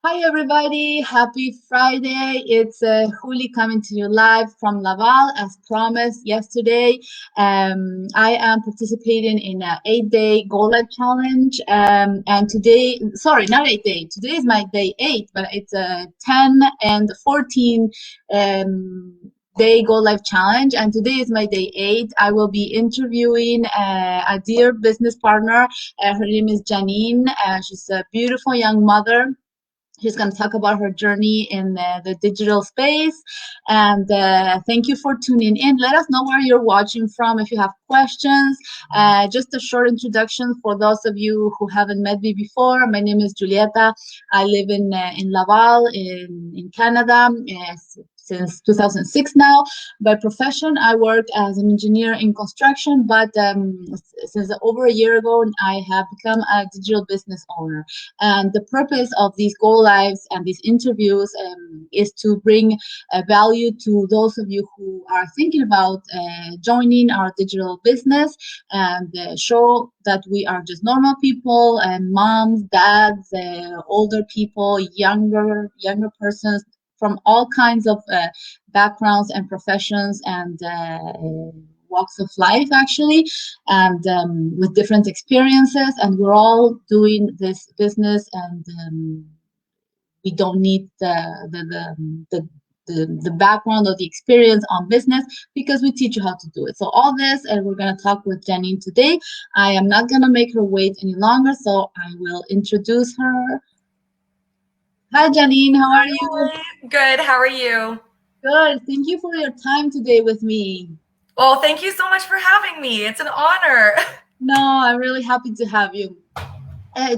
Hi, everybody. Happy Friday. It's Juli coming to you live from Laval as promised yesterday. I am participating in an 8 day Go Live challenge. And today, sorry, not 8 day. Today is my day 8, but it's a 10 and 14 day Go Live challenge. And today is my day 8. I will be interviewing a dear business partner. Her name is Jeannine. She's a beautiful young mother. She's going to talk about her journey in the digital space. And thank you for tuning in. Let us know where you're watching from if you have questions. Just a short introduction for those of you who haven't met me before. My name is Julieta. I live in Laval in Canada. Since 2006 now. By profession, I work as an engineer in construction, but since over a year ago, I have become a digital business owner. And the purpose of these Go Lives and these interviews is to bring value to those of you who are thinking about joining our digital business and show that we are just normal people and moms, dads, older people, younger persons from all kinds of backgrounds and professions and walks of life, actually, and with different experiences. And we're all doing this business, and we don't need the background or the experience on business because we teach you how to do it. So all this, and we're going to talk with Jeannine today. I am not going to make her wait any longer, so I will introduce her. Hi, Jeannine. How are you? Hi. Good. How are you? Good. Thank you for your time today with me. Well, thank you so much for having me. It's an honor. No, I'm really happy to have you.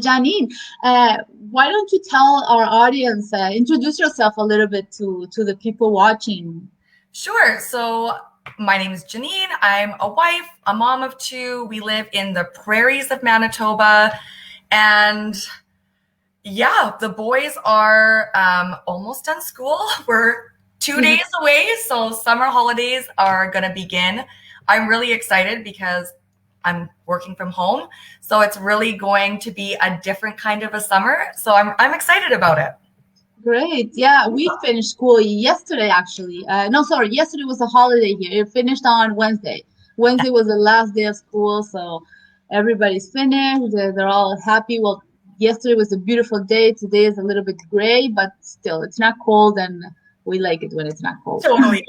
Jeannine, why don't you tell our audience, introduce yourself a little bit to the people watching? Sure. So, my name is Jeannine. I'm a wife, a mom of two. We live in the prairies of Manitoba. And yeah, the boys are almost done school. We're 2 days away. So, summer holidays are going to begin. I'm really excited because I'm working from home. So it's really going to be a different kind of a summer. So I'm excited about it. Great. Yeah, we finished school yesterday, actually. No, sorry, yesterday was a holiday here. It finished on Wednesday. Wednesday was the last day of school, so everybody's finished. They're all happy. Well, yesterday was a beautiful day. Today is a little bit gray, but still, it's not cold, and we like it when it's not cold. Totally.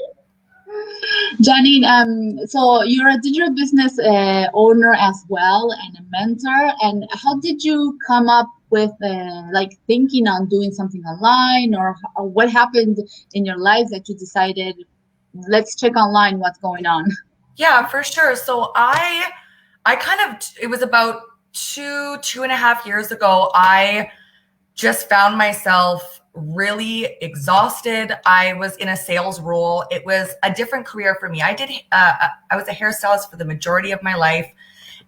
Jeannine, so you're a digital business owner as well and a mentor. And how did you come up with like thinking on doing something online, or what happened in your life that you decided, let's check online what's going on? Yeah, for sure. So I kind of, it was about 2.5 years ago, I just found myself really exhausted. I was in a sales role. It was a different career for me. I was a hairstylist for the majority of my life,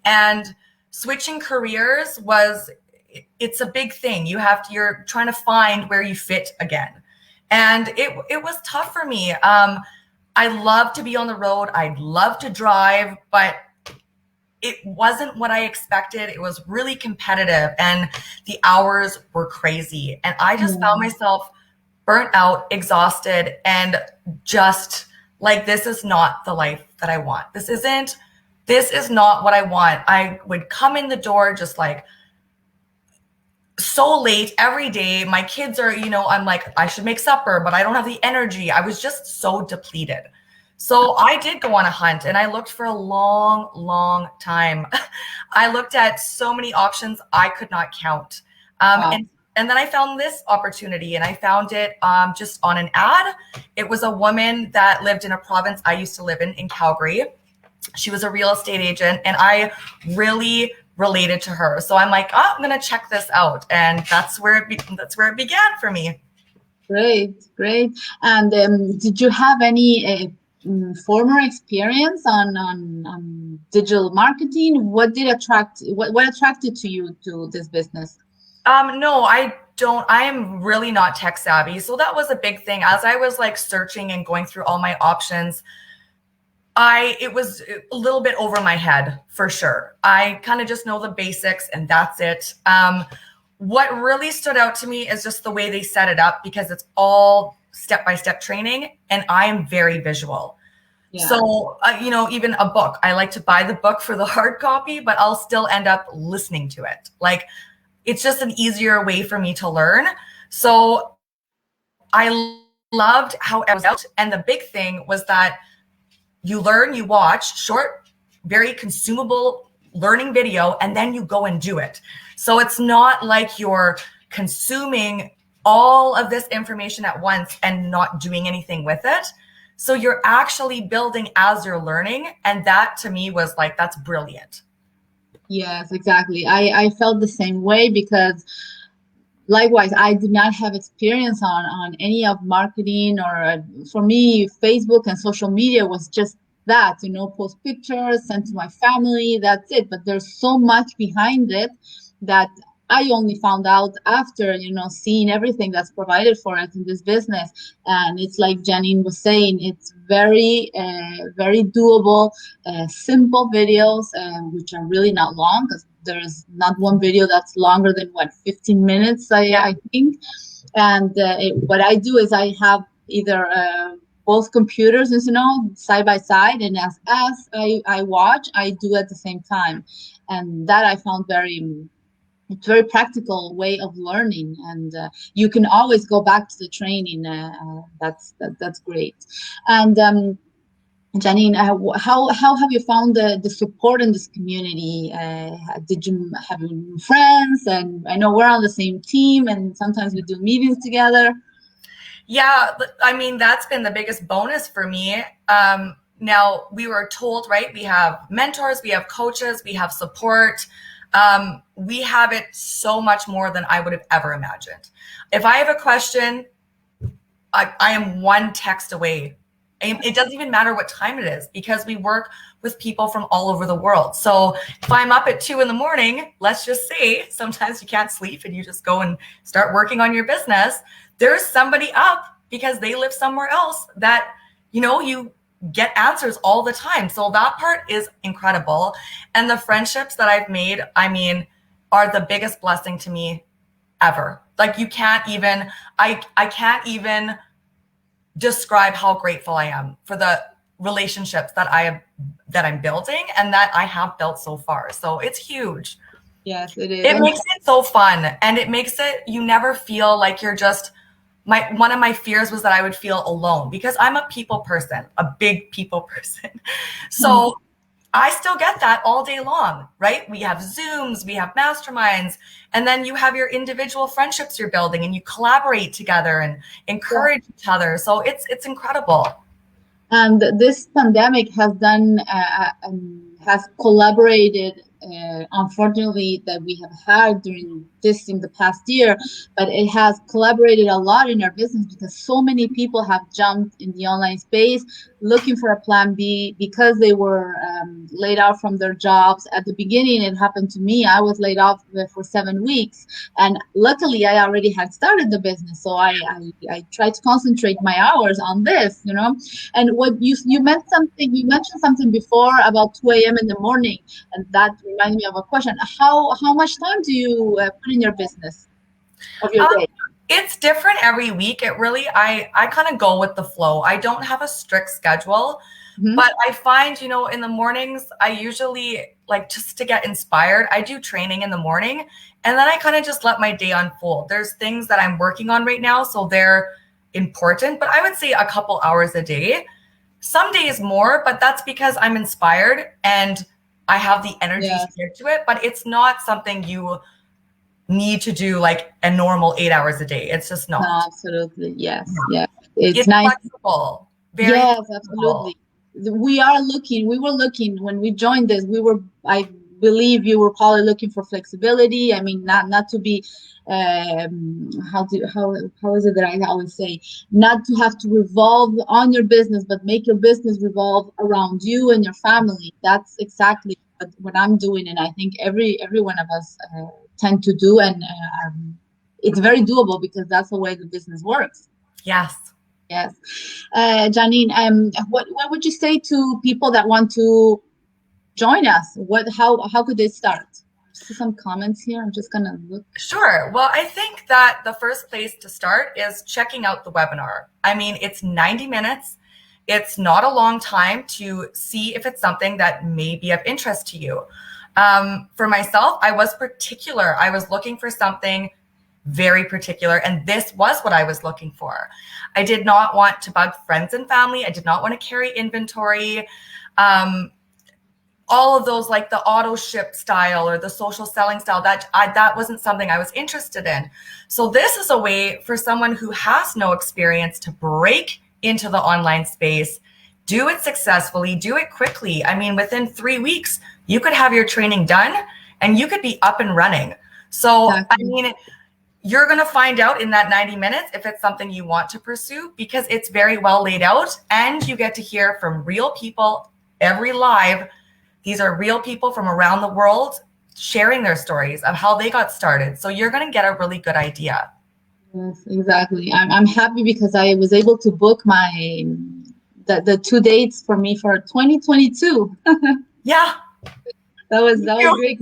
and switching careers it's a big thing. You're trying to find where you fit again. And it was tough for me. I love to be on the road. I'd love to drive, but it wasn't what I expected. It was really competitive and the hours were crazy. And I just found Yeah. myself burnt out, exhausted, and just like, this is not the life that I want. This is not what I want. I would come in the door just like so late every day. My kids are, I'm like, I should make supper, but I don't have the energy. I was just so depleted. So I did go on a hunt and I looked for a long, long time. I looked at so many options I could not count. Um, Wow. and, and then I found this opportunity and I found it just on an ad. It was a woman that lived in a province I used to live in Calgary. She was a real estate agent and I really related to her. So I'm like, oh, I'm going to check this out. And that's where it began for me. Great, great. And did you have any former experience on digital marketing? What attracted to you to this business? No, I don't. I am really not tech savvy. So that was a big thing. As I was like searching and going through all my options, it was a little bit over my head for sure. I kind of just know the basics and that's it. what really stood out to me is just the way they set it up, because it's all step-by-step training and I am very visual. Yeah. So, even a book, I like to buy the book for the hard copy, but I'll still end up listening to it. Like, it's just an easier way for me to learn. So I loved how it was out. And the big thing was that you learn, you watch short, very consumable learning video, and then you go and do it. So it's not like you're consuming all of this information at once and not doing anything with it. So you're actually building as you're learning. And that to me was like, that's brilliant. Yes, exactly. I felt the same way because likewise, I did not have experience on any of marketing or for me, Facebook and social media was just that, post pictures, send to my family, that's it. But there's so much behind it that I only found out after, seeing everything that's provided for us in this business. And it's like Jeannine was saying, it's very, very doable, simple videos, which are really not long because there's not one video that's longer than 15 minutes, I think. And what I do is I have either both computers, side by side, and as I watch, I do at the same time. And that I found it's very practical way of learning, and you can always go back to the training. That's great. And Jeannine, how have you found the support in this community? Did you have friends? And I know we're on the same team, and sometimes we do meetings together. Yeah, I mean, that's been the biggest bonus for me. Now, we were told, right, we have mentors, we have coaches, we have support. We have it so much more than I would have ever imagined. If I have a question, I am one text away. It doesn't even matter what time it is because we work with people from all over the world. So if I'm up at 2 a.m, let's just say sometimes you can't sleep and you just go and start working on your business. There's somebody up because they live somewhere else that, you get answers all the time. So that part is incredible. And the friendships that I've made, are the biggest blessing to me ever. Like you can't even, I can't even describe how grateful I am for the relationships that I'm building and that I have built so far. So it's huge. Yes, it is. It makes it so fun. And it makes it, you never feel like you're just, one of my fears was that I would feel alone because I'm a people person, a big people person. So I still get that all day long, right? We have Zooms, we have masterminds, and then you have your individual friendships you're building and you collaborate together and encourage each other. So it's incredible. And this pandemic has collaborated, unfortunately, that we have had during this in the past year, but it has collaborated a lot in our business because so many people have jumped in the online space looking for a plan B because they were laid off from their jobs. At the beginning, it happened to me. I was laid off for 7 weeks, and luckily I already had started the business, so I tried to concentrate my hours on this, And what you mentioned something before about 2 a.m. in the morning, and that reminded me of a question. How much time do you put in your business of your day? It's different every week. It really, I kind of go with the flow. I don't have a strict schedule, but I find, in the mornings, I usually like just to get inspired. I do training in the morning and then I kind of just let my day unfold. There's things that I'm working on right now, so they're important, but I would say a couple hours a day. Some days more, but that's because I'm inspired and I have the energy to get to it, but it's not something you need to do like a normal 8 hours a day. It's just not. No, absolutely. Yes. Yeah. It's nice. Flexible. Very yes, flexible. Absolutely. We were looking when we joined this, I believe you were probably looking for flexibility. I mean, not to be, how is it that I always say, not to have to revolve on your business, but make your business revolve around you and your family. That's exactly what I'm doing. And I think every one of us tend to do. And it's very doable because that's the way the business works. Yes. Yes. Jeannine, what would you say to people that want to join us? How could they start? see some comments here. I'm just gonna look. Sure. Well, I think that the first place to start is checking out the webinar. I mean, it's 90 minutes. It's not a long time to see if it's something that may be of interest to you. For myself, I was particular. I was looking for something very particular, and this was what I was looking for. I did not want to bug friends and family. I did not want to carry inventory. All of those, like the auto ship style or the social selling style, that wasn't something I was interested in. So this is a way for someone who has no experience to break into the online space, do it successfully, do it quickly. I mean, within 3 weeks, you could have your training done and you could be up and running. So, I mean, you're going to find out in that 90 minutes if it's something you want to pursue, because it's very well laid out and you get to hear from real people every live. These are real people from around the world sharing their stories of how they got started. So you're going to get a really good idea. Yes, exactly. I'm happy because I was able to book the 2 dates for me for 2022. Yeah. That was great.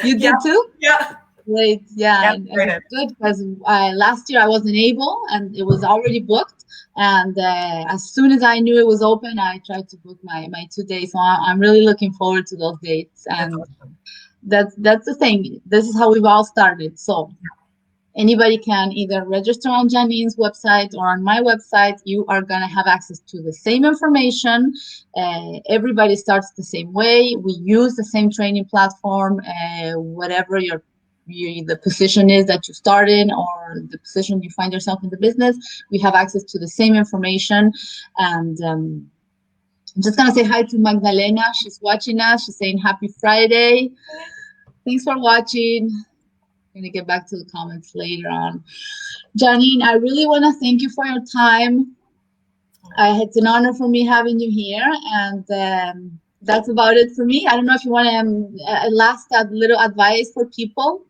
You did too? Yeah. Great. Yeah. And it was good because last year I wasn't able and it was already booked. And as soon as I knew it was open, I tried to book my 2 days. So I'm really looking forward to those dates. And that's the thing. This is how we've all started. So anybody can either register on Jeannine's website or on my website. You are going to have access to the same information. Everybody starts the same way. We use the same training platform, whatever the position is that you start in or the position you find yourself in the business. We have access to the same information. And I'm just going to say hi to Magdalena. She's watching us. She's saying happy Friday. Thanks for watching. I'm going to get back to the comments later on. Jeannine, I really want to thank you for your time. It's an honor for me having you here. And that's about it for me. I don't know if you want to last little advice for people.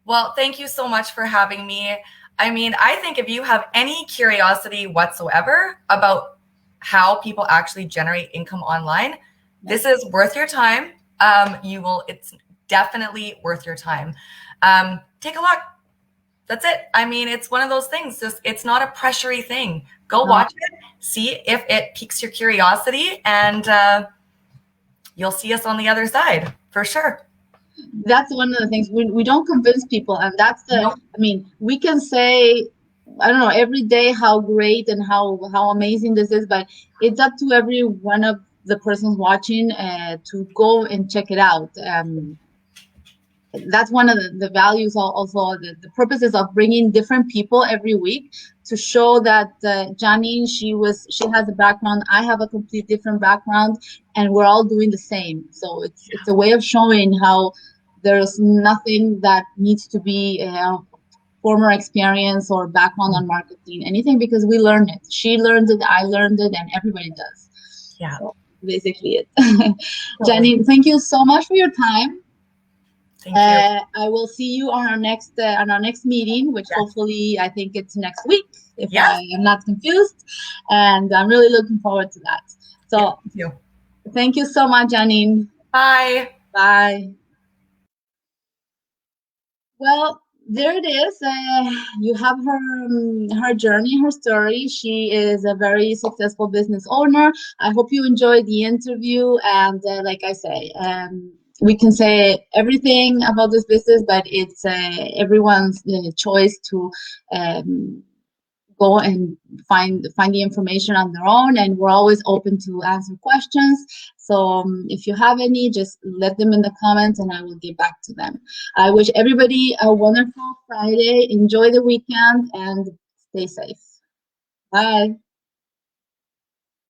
Well, thank you so much for having me. I mean, I think if you have any curiosity whatsoever about how people actually generate income online, this is worth your time. It's definitely worth your time. Take a look. That's it. I mean, it's one of those things. It's not a pressury thing. Go watch it, see if it piques your curiosity, and you'll see us on the other side for sure. That's one of the things we don't convince people, and that's I mean, we can say, I don't know, every day how great and how amazing this is, but it's up to every one of the persons watching to go and check it out. That's one of the values, also the purposes of bringing different people every week to show that Jeannine, she has a background, I have a complete different background, and we're all doing the same. So it's a way of showing how there's nothing that needs to be former experience or background on marketing, anything, because we learned it. She learned it, I learned it, and everybody does. Yeah. So basically it. Jeannine, thank you so much for your time. Thank you. I will see you on our next meeting, which hopefully I think it's next week, if I am not confused. And I'm really looking forward to that. So thank you so much, Jeannine. Bye. Bye. Well, there it is. You have her journey, her story. She is a very successful business owner. I hope you enjoyed the interview. And like I say, we can say everything about this business, but it's everyone's choice to go and find the information on their own. And we're always open to answer questions. So if you have any, just let them in the comments and I will get back to them. I wish everybody a wonderful Friday. Enjoy the weekend and stay safe. Bye.